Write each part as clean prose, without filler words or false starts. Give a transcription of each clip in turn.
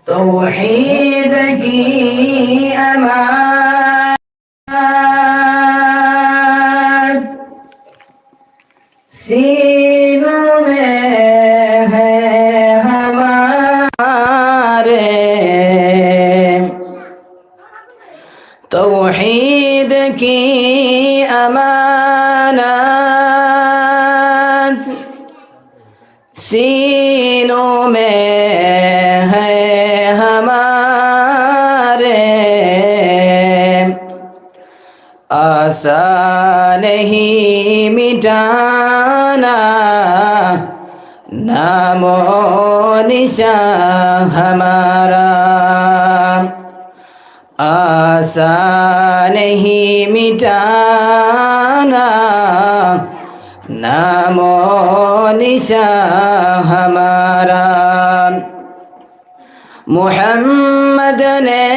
तौहीद की अमानत सीनों में है हमारे, तौहीद की अमानत सीनों में है हमारे, आसान नहीं मिटाना नामो निशान हमारा, आसान नहीं मिटाना नामो निशान हमारा। मुहम्मद ने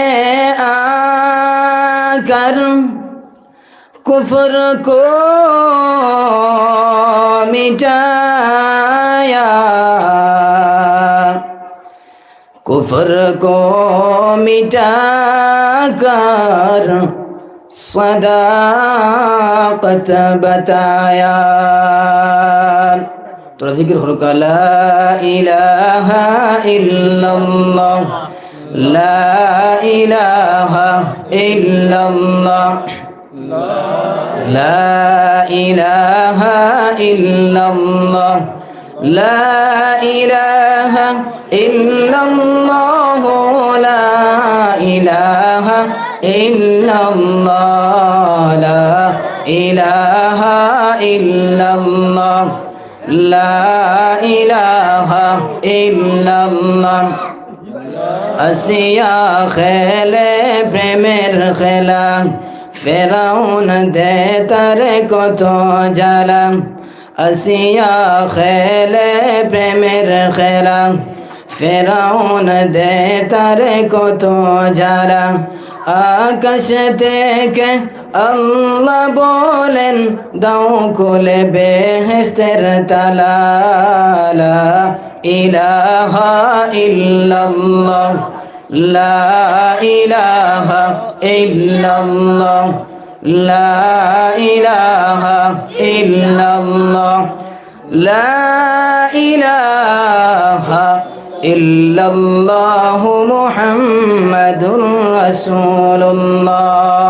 आकर कुफ्र को मिटाया, कुफ्र को मिटाकर सदाकत बताया। थोड़ा जिक्र करो, ला इलाहा इल्लल्लाह, ला इलाहा इल्लल्लाह, ला इलाहा इल्लल्लाह, ला इलाहा इल्लल्लाह, ला इलाहा इल्लल्लाह, ला इलाहा इल्लल्लाह, ला इलाहा इल्लल्लाह। আসিয়া খেলে প্রেমের খেলা, ফেরাউন দে তারে কত জ্বালা। আসিয়া খেলে প্রেমের খেলা, ফেরাউন দে তারে কত জ্বালা। আকাশ থেকে আল্লাহ বলেন দাও খুলে বেহেশতের তালা, লা ইলাহা ইল্লাল্লাহ, লা ইলাহা ইল্লাল্লাহ, লা ইলাহা ইল্লাল্লাহ, লা ইলাহা ইল্লাল্লাহু মুহাম্মাদুর রাসূলুল্লাহ।